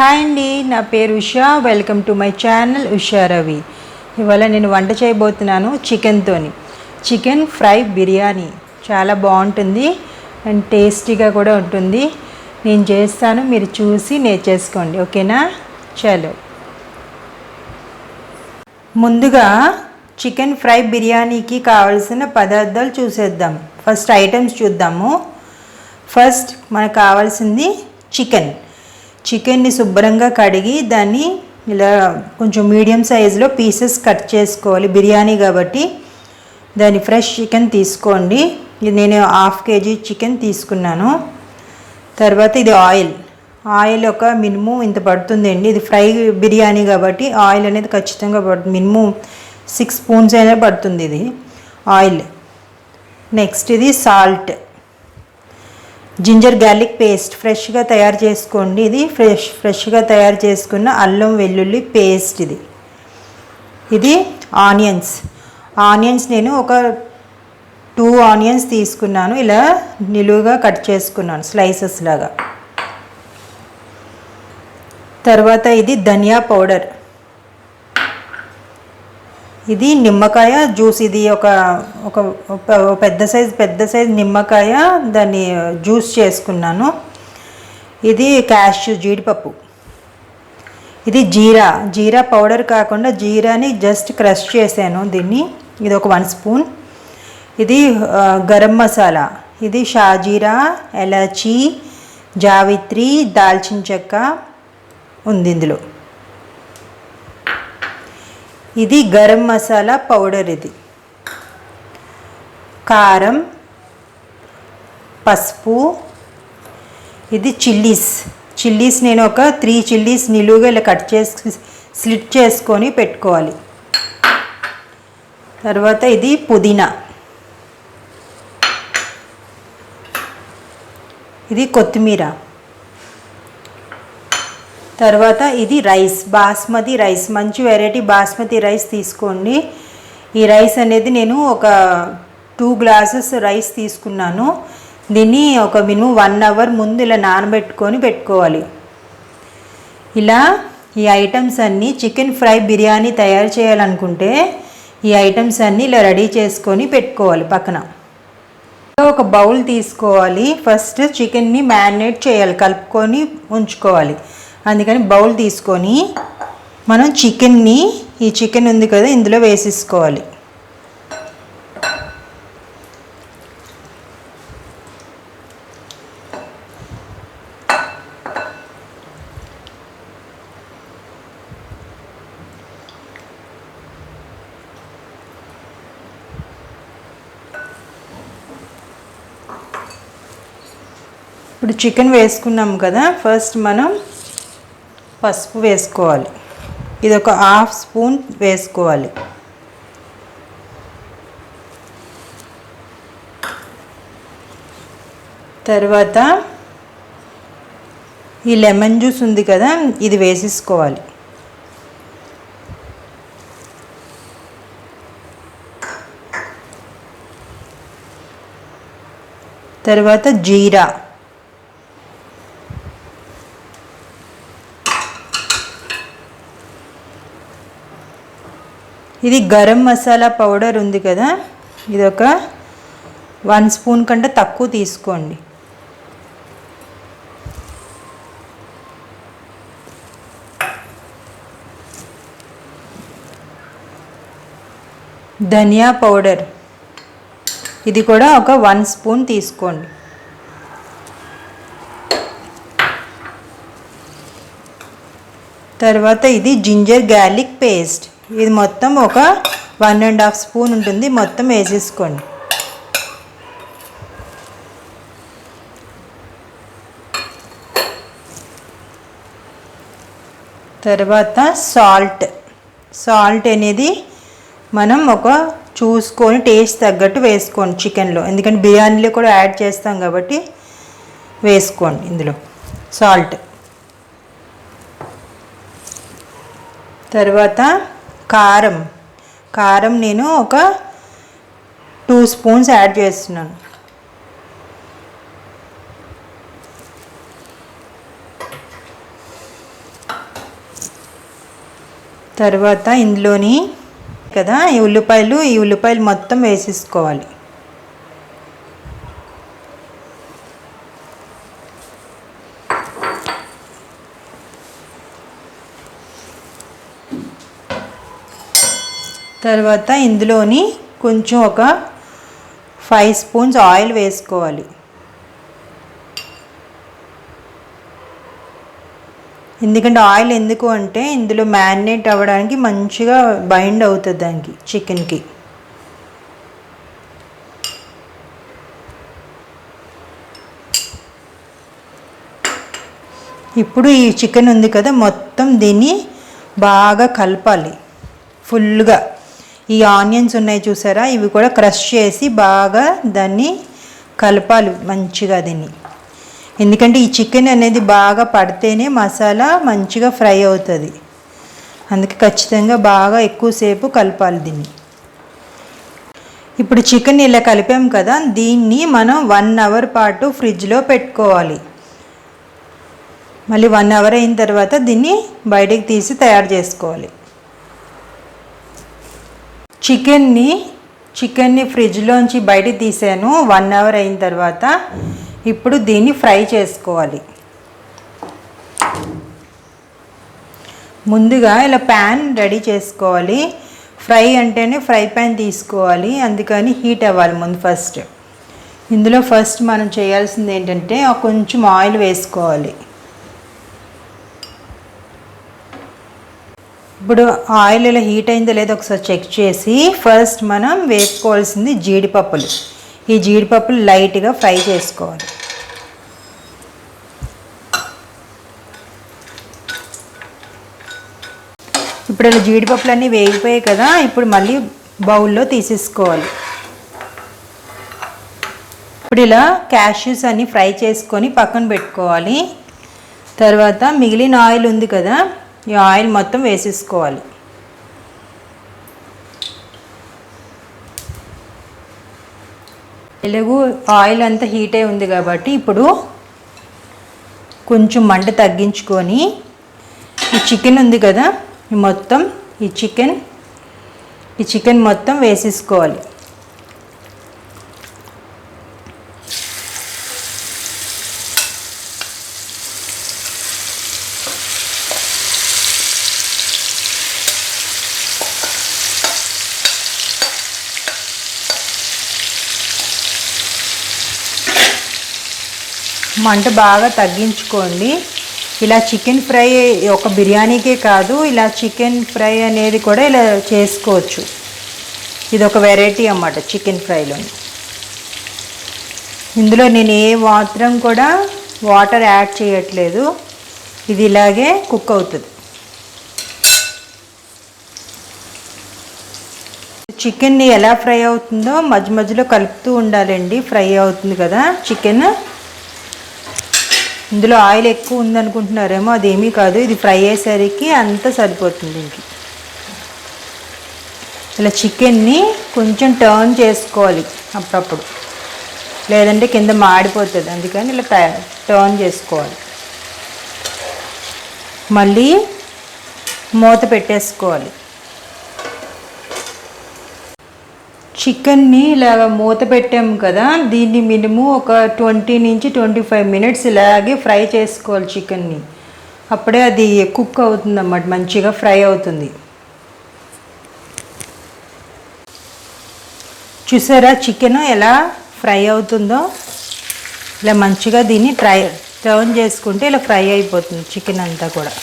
Hi అండి, నా పేరు Usha. Welcome to my channel Usha Ravi. ఇవాళ నేను వంట చేయబోతున్నాను చికెన్ ఫ్రై బిర్యానీ. చాలా బాగుంటుంది అండ్ టేస్టీగా కూడా ఉంటుంది. నేను చేస్తాను, మీరు చూసి నేర్చేసుకోండి. ఓకేనా? చలో, ముందుగా చికెన్ ఫ్రై బిర్యానీకి కావాల్సిన పదార్థాలు చూసేద్దాం. ఫస్ట్ ఐటమ్స్ చూద్దాము. ఫస్ట్ మనకు కావాల్సింది చికెన్ని శుభ్రంగా కడిగి దాన్ని ఇలా కొంచెం మీడియం సైజులో పీసెస్ కట్ చేసుకోవాలి. బిర్యానీ కాబట్టి దాన్ని ఫ్రెష్ చికెన్ తీసుకోండి. ఇది నేను 1/2 kg చికెన్ తీసుకున్నాను. తర్వాత ఇది ఆయిల్ ఒక మినిమం ఇంత పడుతుందండి. ఇది ఫ్రై బిర్యానీ కాబట్టి ఆయిల్ అనేది ఖచ్చితంగా పడుతుంది. మినిమం 6 స్పూన్స్ అయినా పడుతుంది ఇది ఆయిల్. నెక్స్ట్ ఇది సాల్ట్, జింజర్ గార్లిక్ పేస్ట్ ఫ్రెష్గా తయారు చేసుకోండి. ఇది ఫ్రెష్గా తయారు చేసుకున్న అల్లం వెల్లుల్లి పేస్ట్. ఇది ఆనియన్స్ నేను ఒక 2 ఆనియన్స్ తీసుకున్నాను. ఇలా నిలువుగా కట్ చేసుకున్నాను స్లైసెస్ లాగా. తర్వాత ఇది ధనియా పౌడర్, ఇది నిమ్మకాయ జ్యూస్. ఇది ఒక పెద్ద సైజ్ నిమ్మకాయ, దాన్ని జ్యూస్ చేసుకున్నాను. ఇది క్యాష్యూ జీడిపప్పు. ఇది జీరా పౌడర్ కాకుండా జీరాని జస్ట్ క్రష్ చేశాను దీన్ని. ఇది ఒక 1 స్పూన్. ఇది గరం మసాలా, ఇది షాజీరా, ఎలాచీ, జావిత్రి, దాల్చిన చెక్క ఉంది ఇందులో. ఇది గరం మసాలా పౌడర్. ఇది కారం, పసుపు. ఇది చిల్లీస్ నేను ఒక 3 చిల్లీస్ నిలువుగా ఇలా కట్ చేసి స్లిట్ చేసుకొని పెట్టుకోవాలి. తర్వాత ఇది పుదీనా, ఇది కొత్తిమీర. తర్వాత ఇది బాస్మతి రైస్, మంచి వెరైటీ బాస్మతి రైస్ తీసుకోండి. ఈ రైస్ అనేది నేను ఒక 2 గ్లాసెస్ రైస్ తీసుకున్నాను. దీన్ని ఒక మినిమం 1 అవర్ ముందు ఇలా నానబెట్టుకొని పెట్టుకోవాలి. ఇలా ఈ ఐటమ్స్ అన్నీ చికెన్ ఫ్రై బిర్యానీ తయారు చేయాలనుకుంటే ఈ ఐటమ్స్ అన్నీ ఇలా రెడీ చేసుకొని పెట్టుకోవాలి పక్కన. ఒక బౌల్ తీసుకోవాలి. ఫస్ట్ చికెన్ని మ్యారినేట్ చేయాలి, కలుపుకొని ఉంచుకోవాలి. అందుకని బౌల్ తీసుకొని మనం ఈ చికెన్ ఉంది కదా ఇందులో వేసేసుకోవాలి. ఇప్పుడు చికెన్ వేసుకున్నాము కదా, ఫస్ట్ మనం పసుపు వేసుకోవాలి. ఇది ఒక 1/2 స్పూన్ వేసుకోవాలి. తర్వాత ఈ లెమన్ జ్యూస్ ఉంది కదా, ఇది వేసేసుకోవాలి. తర్వాత జీరా, ఇది గరం మసాలా పౌడర్ ఉంది కదా, ఇది ఒక 1 స్పూన్ కంటే తక్కువ తీసుకోండి. ధనియా పౌడర్, ఇది కూడా ఒక 1 స్పూన్ తీసుకోండి. తర్వాత ఇది జింజర్ గార్లిక్ పేస్ట్, ఇది మొత్తం ఒక 1.5 స్పూన్ ఉంటుంది. మొత్తం వేసేసుకోండి. తర్వాత సాల్ట్ అనేది మనం చూసుకొని టేస్ట్ తగ్గట్టు వేసుకోండి చికెన్లో, ఎందుకంటే బిర్యానీలో కూడా యాడ్ చేస్తాం కాబట్టి వేసుకోండి ఇందులో సాల్ట్. తర్వాత కారం నేను ఒక 2 స్పూన్స్ యాడ్ చేస్తున్నాను. తర్వాత ఇందులోని కదా ఈ ఉల్లిపాయలు మొత్తం వేసేసుకోవాలి. తర్వాత ఇందులోని కొంచెం ఒక 5 స్పూన్స్ ఆయిల్ వేసుకోవాలి. ఎందుకంటే ఆయిల్ ఎందుకు అంటే ఇందులో మ్యారినేట్ అవ్వడానికి మంచిగా బైండ్ అవుతుంది దానికి చికెన్కి. ఇప్పుడు ఈ చికెన్ ఉంది కదా మొత్తం దీన్ని బాగా కలపాలి ఫుల్గా. ఈ ఆనియన్స్ ఉన్నాయి చూసారా, ఇవి కూడా క్రష్ చేసి బాగా దాన్ని కలపాలి మంచిగా దీన్ని. ఎందుకంటే ఈ చికెన్ అనేది బాగా పడితేనే మసాలా మంచిగా ఫ్రై అవుతుంది. అందుకే ఖచ్చితంగా బాగా ఎక్కువసేపు కలపాలి దీన్ని. ఇప్పుడు చికెన్ ఇలా కలిపాం కదా, దీన్ని మనం 1 అవర్ పాటు ఫ్రిడ్జ్లో పెట్టుకోవాలి. మళ్ళీ 1 అవర్ అయిన తర్వాత దీన్ని బయటికి తీసి తయారు చేసుకోవాలి. చికెన్ని ఫ్రిడ్జ్లోంచి బయటికి తీసాను 1 అవర్ అయిన తర్వాత. ఇప్పుడు దీన్ని ఫ్రై చేసుకోవాలి. ముందుగా ఇలా ప్యాన్ రెడీ చేసుకోవాలి. ఫ్రై అంటేనే ఫ్రై ప్యాన్ తీసుకోవాలి, అందుకని హీట్ అవ్వాలి ముందు ఫస్ట్. ఇందులో ఫస్ట్ మనం చేయాల్సింది ఏంటంటే కొంచెం ఆయిల్ వేసుకోవాలి. ఇప్పుడు ఆయిల్ ఇలా హీట్ అయిందో లేదో ఒకసారి చెక్ చేసి ఫస్ట్ మనం వేసుకోవాల్సింది జీడిపప్పులు. ఈ జీడిపప్పులు లైట్గా ఫ్రై చేసుకోవాలి. ఇప్పుడు ఇలా జీడిపప్పులు అన్నీ వేగిపోయాయి కదా, ఇప్పుడు మళ్ళీ బౌల్లో తీసేసుకోవాలి. ఇప్పుడు ఇలా క్యాష్యూస్ అన్నీ ఫ్రై చేసుకొని పక్కన పెట్టుకోవాలి. తర్వాత మిగిలిన ఆయిల్ ఉంది కదా, ఈ ఆయిల్ మొత్తం వేసేసుకోవాలి. ఎలాగూ ఆయిల్ అంతా హీట్ అయి ఉంది కాబట్టి ఇప్పుడు కొంచెం మంట తగ్గించుకొని ఈ చికెన్ ఉంది కదా, ఈ చికెన్ మొత్తం వేసేసుకోవాలి. మంట బాగా తగ్గించుకోండి. ఇలా చికెన్ ఫ్రై ఒక బిర్యానీకే కాదు, ఇలా చికెన్ ఫ్రై అనేది కూడా ఇలా చేసుకోవచ్చు. ఇది ఒక వెరైటీ అన్నమాట చికెన్ ఫ్రైలో. ఇందులో నేను ఏ మాత్రం కూడా వాటర్ యాడ్ చేయట్లేదు, ఇది ఇలాగే కుక్ అవుతుంది. చికెన్ని ఎలా ఫ్రై అవుతుందో మధ్య మధ్యలో కలుపుతూ ఉండాలండి. ఫ్రై అవుతుంది కదా చికెన్. ఇందులో ఆయిల్ ఎక్కువ ఉందనుకుంటున్నారేమో, అదేమీ కాదు. ఇది ఫ్రై అయ్యేసరికి అంతా సరిపోతుంది దీనికి. ఇలా చికెన్ని కొంచెం టర్న్ చేసుకోవాలి అప్పుడప్పుడు, లేదంటే కింద మాడిపోతుంది. అందుకని ఇలా టర్న్ చేసుకోవాలి. మళ్ళీ మూత పెట్టేసుకోవాలి. చికెన్ని ఇలాగ మూత పెట్టాము కదా, దీన్ని మినిమం ఒక 20 నుంచి 25 మినిట్స్ ఇలాగే ఫ్రై చేసుకోవాలి చికెన్ని. అప్పుడే అది కుక్ అవుతుంది అన్నమాట, మంచిగా ఫ్రై అవుతుంది. చూసారా చికెన్ ఎలా ఫ్రై అవుతుందో? ఇలా మంచిగా దీన్ని టర్న్ చేసుకుంటే ఇలా ఫ్రై అయిపోతుంది చికెన్ అంతా కూడా.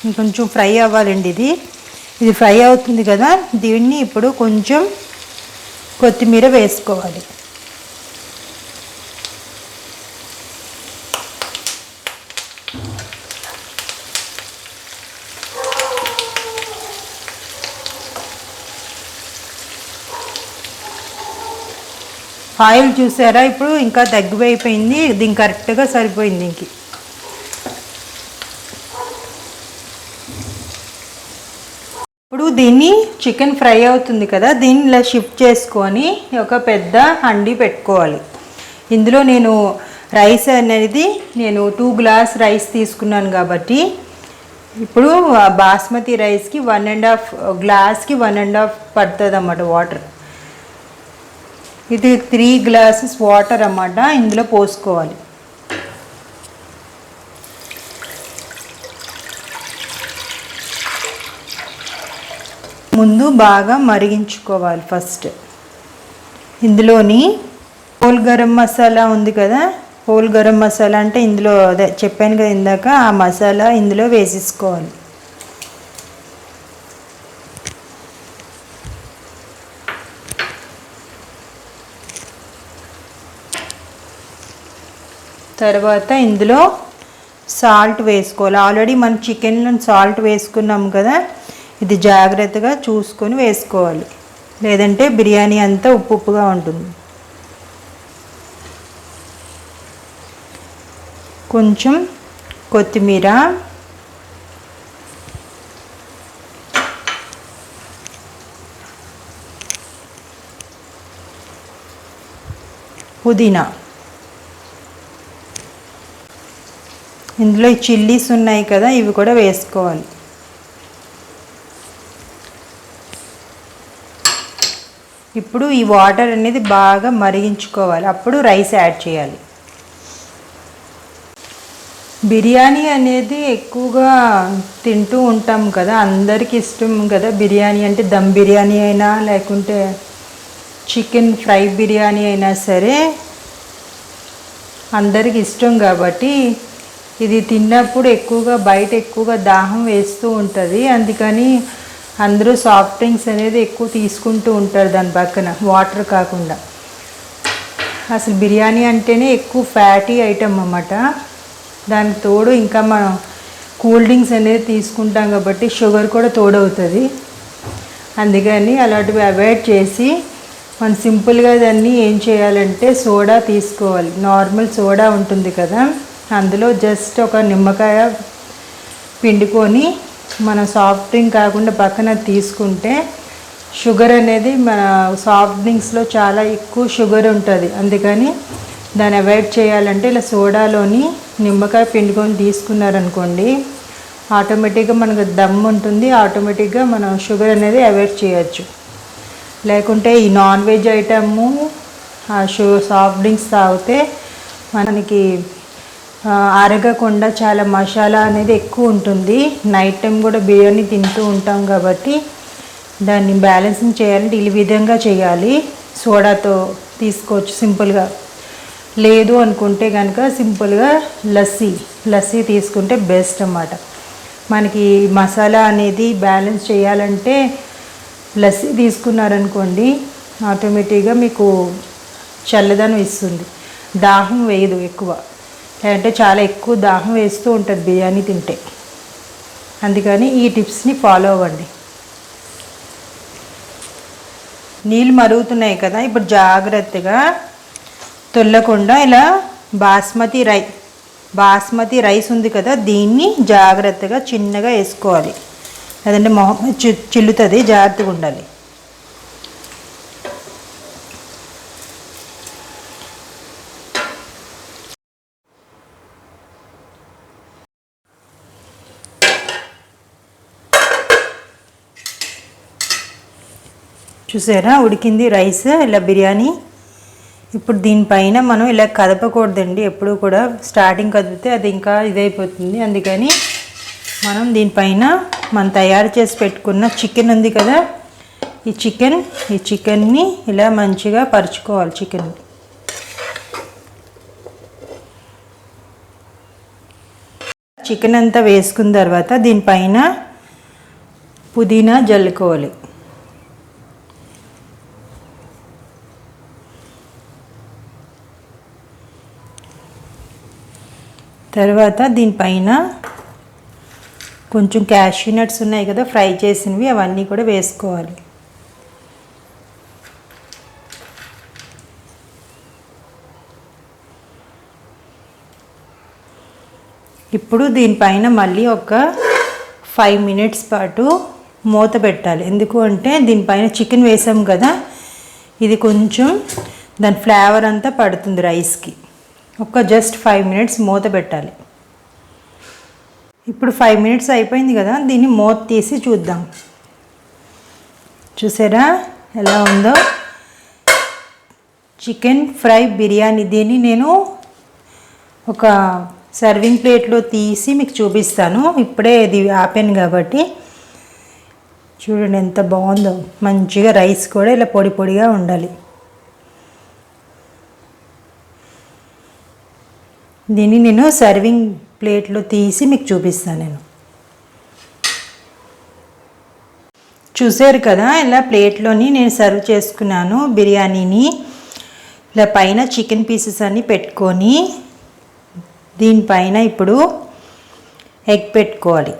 ఇంకొంచెం ఫ్రై అవ్వాలండి ఇది ఫ్రై అవుతుంది కదా, దీన్ని ఇప్పుడు కొంచెం కొత్తిమీర వేసుకోవాలి. ఆయిల్ చూసారా ఇప్పుడు ఇంకా తగ్గిపోయింది, దీనికి కరెక్ట్గా సరిపోయింది. దీనికి ఇప్పుడు దీన్ని చికెన్ ఫ్రై అవుతుంది కదా, దీన్ని ఇలా షిఫ్ట్ చేసుకొని ఒక పెద్ద హండీ పెట్టుకోవాలి. ఇందులో నేను రైస్ అనేది నేను 2 గ్లాస్ రైస్ తీసుకున్నాను కాబట్టి ఇప్పుడు బాస్మతి రైస్కి 1.5 గ్లాస్కి 1.5 పడుతుంది అన్నమాట వాటర్. ఇది 3 గ్లాసెస్ వాటర్ అన్నమాట ఇందులో పోసుకోవాలి. ముందు బాగా మరిగించుకోవాలి. ఫస్ట్ ఇందులోని హోల్ గరం మసాలా ఉంది కదా, హోల్ గరం మసాలా అంటే ఇందులో అదే చెప్పాను కదా ఇందాక, ఆ మసాలా ఇందులో వేసేసుకోవాలి. తర్వాత ఇందులో సాల్ట్ వేసుకోవాలి. ఆల్రెడీ మనం చికెన్లో సాల్ట్ వేసుకున్నాం కదా, ఇది జాగ్రత్తగా చూసుకొని వేసుకోవాలి, లేదంటే బిర్యానీ అంతా ఉప్పు ఉప్పుగా ఉంటుంది. కొంచెం కొత్తిమీర, పుదీనా, ఇందులో ఈ చిల్లీస్ ఉన్నాయి కదా ఇవి కూడా వేసుకోవాలి. ఇప్పుడు ఈ వాటర్ అనేది బాగా మరిగించుకోవాలి, అప్పుడు రైస్ యాడ్ చేయాలి. బిర్యానీ అనేది ఎక్కువగా తింటూ ఉంటాం కదా, అందరికీ ఇష్టం కదా బిర్యానీ అంటే. దమ్ బిర్యానీ అయినా లేకుంటే చికెన్ ఫ్రై బిర్యానీ అయినా సరే అందరికి ఇష్టం కాబట్టి ఇది తిన్నప్పుడు బయట ఎక్కువగా దాహం వేస్తూ ఉంటుంది. అందుకని అందరూ సాఫ్ట్ డ్రింక్స్ అనేది ఎక్కువ తీసుకుంటూ ఉంటారు దాని పక్కన, వాటర్ కాకుండా. అసలు బిర్యానీ అంటేనే ఎక్కువ ఫ్యాటీ ఐటమ్ అన్నమాట. దానికి తోడు ఇంకా మనం కూల్ డ్రింక్స్ అనేది తీసుకుంటాం కాబట్టి షుగర్ కూడా తోడవుతుంది. అందుకని అలాంటివి అవాయిడ్ చేసి మనం సింపుల్గా దాన్ని ఏం చేయాలంటే సోడా తీసుకోవాలి. నార్మల్ సోడా ఉంటుంది కదా, అందులో జస్ట్ ఒక నిమ్మకాయ పిండుకొని మన సాఫ్ట్ డ్రింక్ కాకుండా పక్కన తీసుకుంటే, షుగర్ అనేది మన సాఫ్ట్ డ్రింక్స్లో చాలా ఎక్కువ షుగర్ ఉంటుంది. అందుకని దాన్ని అవాయిడ్ చేయాలంటే ఇలా సోడాలోని నిమ్మకాయ పిండుకొని తీసుకున్నారనుకోండి, ఆటోమేటిక్గా మనకు దమ్ ఉంటుంది, ఆటోమేటిక్గా మనం షుగర్ అనేది అవాయిడ్ చేయొచ్చు. లేకుంటే ఈ non veg item soft drinks తాగితే మనకి అరగకుండా చాలా మసాలా అనేది ఎక్కువ ఉంటుంది. నైట్ టైం కూడా బిర్యానీ తింటూ ఉంటాం కాబట్టి దాన్ని బ్యాలెన్సింగ్ చేయాలంటే ఈ విధంగా చేయాలి. సోడాతో తీసుకోవచ్చు సింపుల్గా. లేదు అనుకుంటే కనుక సింపుల్గా లస్సీ తీసుకుంటే బెస్ట్ అన్నమాట. మనకి మసాలా అనేది బ్యాలెన్స్ చేయాలంటే లస్సీ తీసుకున్నారనుకోండి, ఆటోమేటిక్గా మీకు చల్లదనం ఇస్తుంది, దాహం వేయదు ఎక్కువ. అంటే చాలా ఎక్కువ దాహం వేస్తూ ఉంటుంది బిర్యానీ తింటే. అందుకని ఈ టిప్స్ని ఫాలో అవ్వండి. నీళ్ళు మరుగుతున్నాయి కదా, ఇప్పుడు జాగ్రత్తగా తొల్లకుండా ఇలా బాస్మతి రైస్ ఉంది కదా, దీన్ని జాగ్రత్తగా చిన్నగా వేసుకోవాలి, లేదంటే మొహం చిల్లుతుంది, జాగ్రత్తగా ఉండాలి. చూసారా ఉడికింది రైస్ ఇలా బిర్యానీ. ఇప్పుడు దీనిపైన మనం ఇలా కదపకూడదండి, ఎప్పుడు కూడా స్టార్టింగ్ కదిపితే అది ఇంకా ఇదైపోతుంది. అందుకని మనం దీనిపైన మనం తయారు చేసి పెట్టుకున్న చికెన్ ఉంది కదా, ఈ చికెన్ని ఇలా మంచిగా పరుచుకోవాలి. చికెన్ అంతా వేసుకున్న తర్వాత దీనిపైన పుదీనా జల్లుకోవాలి. తర్వాత దీనిపైన కొంచెం క్యాష్యూ నట్స్ ఉన్నాయి కదా ఫ్రై చేసినవి, అవన్నీ కూడా వేసుకోవాలి. ఇప్పుడు దీనిపైన మళ్ళీ ఒక 5 మినిట్స్ పాటు మూత పెట్టాలి. ఎందుకు అంటే దీనిపైన చికెన్ వేసాం కదా, ఇది కొంచెం దాని ఫ్లేవర్ అంతా పడుతుంది రైస్కి. ఒక జస్ట్ 5 మినిట్స్ మూత పెట్టాలి. ఇప్పుడు 5 మినిట్స్ అయిపోయింది కదా, దీన్ని మూత తీసి చూద్దాం. చూసారా ఎలా ఉందో చికెన్ ఫ్రై బిర్యానీ. దీన్ని నేను ఒక సర్వింగ్ ప్లేట్లో తీసి మీకు చూపిస్తాను. ఇప్పుడే ఇది ఆపాను కాబట్టి చూడండి ఎంత బాగుందో. మంచిగా రైస్ కూడా ఇలా పొడి పొడిగా ఉండాలి. దీన్ని నేను సర్వింగ్ ప్లేట్లో తీసి మీకు చూపిస్తాను. నేను చూసారు కదా, ఇలా ప్లేట్లోని నేను సర్వ్ చేసుకున్నాను బిర్యానీని. ఇలా పైన చికెన్ పీసెస్ అన్నీ పెట్టుకొని దీనిపైన ఇప్పుడు ఎగ్ పెట్టుకోవాలి.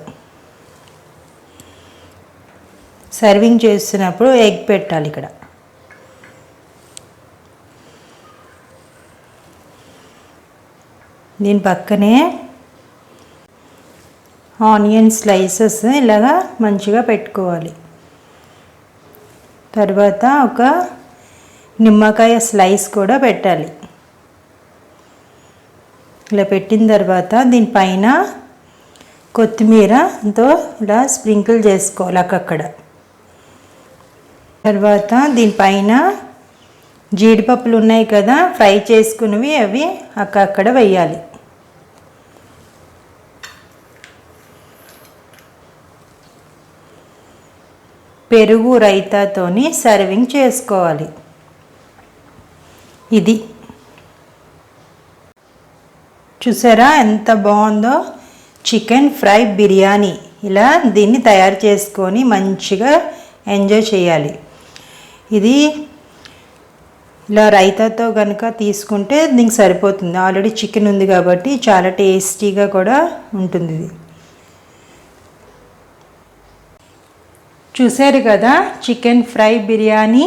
సర్వింగ్ చేస్తున్నప్పుడు ఎగ్ పెట్టాలి. ఇక్కడ దీని పక్కనే ఆనియన్ స్లైసెస్ ఇలాగా మంచిగా పెట్టుకోవాలి. తర్వాత ఒక నిమ్మకాయ స్లైస్ కూడా పెట్టాలి. ఇలా పెట్టిన తర్వాత దీనిపైన కొత్తిమీరతో ఇలా స్ప్రింకిల్ చేసుకోవాలి అక్కడ. తర్వాత దీనిపైన జీడిపప్పులు ఉన్నాయి కదా ఫ్రై చేసుకున్నవి, అవి అక్కడ వేయాలి. పెరుగు రైతాతోని సర్వింగ్ చేసుకోవాలి. ఇది చూసారా ఎంత బాగుందో చికెన్ ఫ్రై బిర్యానీ. ఇలా దీన్ని తయారు చేసుకొని మంచిగా ఎంజాయ్ చేయాలి. ఇది ఇలా రైతాతో కనుక తీసుకుంటే దీనికి సరిపోతుంది. ఆల్రెడీ చికెన్ ఉంది కాబట్టి చాలా టేస్టీగా కూడా ఉంటుంది. ఇది చూసారు కదా చికెన్ ఫ్రై బిర్యానీ.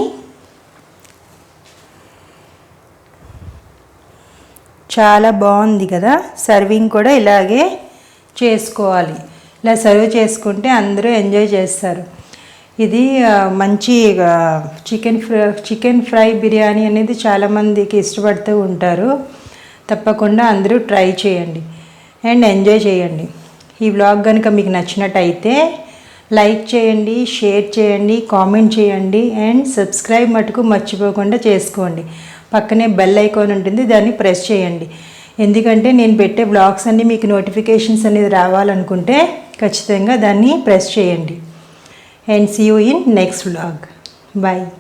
చాలా బాగుంది కదా. సర్వింగ్ కూడా ఇలాగే చేసుకోవాలి. ఇలా సర్వ్ చేసుకుంటే అందరూ ఎంజాయ్ చేస్తారు. ఇది మంచి చికెన్ ఫ్రై బిర్యానీ అనేది చాలామందికి ఇష్టపడుతూ ఉంటారు. తప్పకుండా అందరూ ట్రై చేయండి అండ్ ఎంజాయ్ చేయండి. ఈ వ్లాగ్ కనుక మీకు నచ్చినట్టయితే లైక్ చేయండి, షేర్ చేయండి, కామెంట్ చేయండి అండ్ సబ్స్క్రైబ్ మటుకు మర్చిపోకుండా చేసుకోండి. పక్కనే బెల్ ఐకాన్ ఉంటుంది, దాన్ని ప్రెస్ చేయండి. ఎందుకంటే నేను పెట్టే వ్లాగ్స్ అన్నీ మీకు నోటిఫికేషన్స్ అనేది రావాలనుకుంటే ఖచ్చితంగా దాన్ని ప్రెస్ చేయండి. And see you in next vlog. Bye.